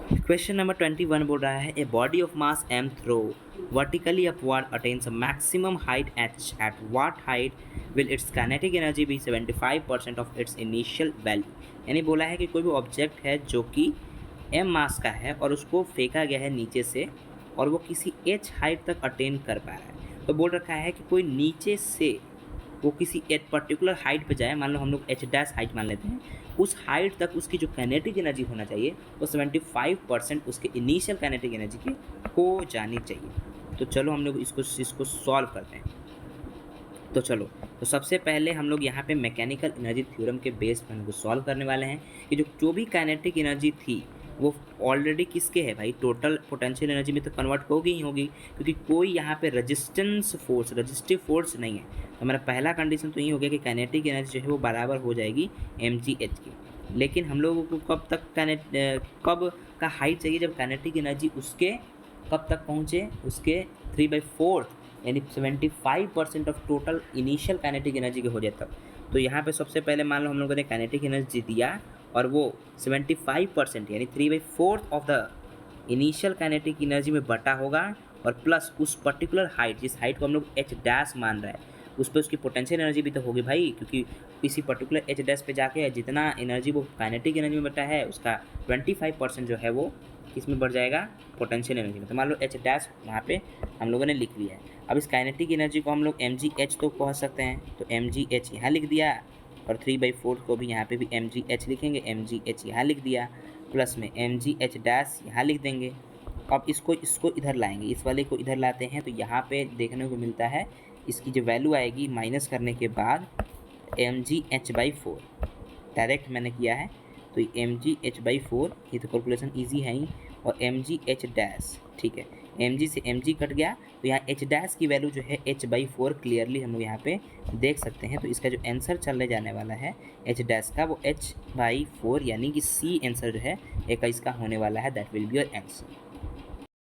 Question number 21 बोल रहा है a body of mass m throw vertically upward attains a maximum height at what height will its kinetic energy be 75% of its initial value। यानी बोला है कि कोई भी ऑब्जेक्ट है जो कि m मास का है और उसको फेंका गया है नीचे से और वो किसी h हाइट तक अटेन कर पा रहा है। तो बोल रखा है कि कोई नीचे से वो किसी एक पर्टिकुलर हाइट पे जाए, मान लो हम लोग एच डैश हाइट मान लेते हैं, उस हाइट तक उसकी जो काइनेटिक एनर्जी होना चाहिए वो 75% उसके इनिशियल काइनेटिक एनर्जी की हो जानी चाहिए। तो चलो हम लोग इसको सॉल्व करते हैं। तो चलो, तो सबसे पहले हम लोग यहाँ पे मैकेनिकल एनर्जी थ्योरम के बेस पर हमको सॉल्व करने वाले हैं कि जो भी काइनेटिक एनर्जी थी वो ऑलरेडी किसके है भाई, टोटल पोटेंशियल एनर्जी में तो कन्वर्ट होगी ही होगी, क्योंकि कोई यहाँ पे रजिस्टिव फोर्स नहीं है। तो हमारा पहला कंडीशन तो ये हो गया कि काइनेटिक एनर्जी जो है वो बराबर हो जाएगी mgh की। लेकिन हम लोगों को कब का हाइट चाहिए, जब काइनेटिक एनर्जी उसके कब तक पहुँचे, उसके 3/4 यानी 75% of total initial kinetic energy के हो जाए तब। तो यहाँ पे सबसे पहले मान लो हम लोगों ने काइनेटिक एनर्जी दिया और वो 75% यानी 3/4 of the initial kinetic energy में बटा होगा और प्लस उस पर्टिकुलर हाइट, जिस हाइट को हम लोग एच डैश मान रहे हैं, उस पर उसकी पोटेंशियल एनर्जी भी तो होगी भाई, क्योंकि किसी पर्टिकुलर एच डैश पे जाके जितना एनर्जी वो काइनेटिक एनर्जी में बटा है उसका 25% जो है वो किस में बढ़ जाएगा, पोटेंशियल एनर्जी में। तो मान लो एच डैश वहाँ पे हम लोगों ने लिख लिया है। अब इस काइनेटिक एनर्जी को हम लोग mgh तो कह सकते हैं, तो mgh यहाँ लिख दिया और 3/4 को भी यहाँ पे भी mgh लिखेंगे, mgh यहाँ लिख दिया, प्लस में mgh डैश यहाँ लिख देंगे। अब इसको इधर लाएंगे, इस वाले को इधर लाते हैं, तो यहाँ पे देखने को मिलता है इसकी जो वैल्यू आएगी माइनस करने के बाद mgh/4 डायरेक्ट मैंने किया है, तो mgh/4 ये तो कैलकुलेशन ईजी है ही, और mgh डैश, ठीक है, mg से mg कट गया, तो यहाँ h डैश की वैल्यू जो है h/4 क्लियरली हम लोग यहाँ पे देख सकते हैं। तो इसका जो आंसर चलने जाने वाला है h डैश का वो h/4 यानी कि सी आंसर जो है एक इसका होने वाला है, that will be your answer.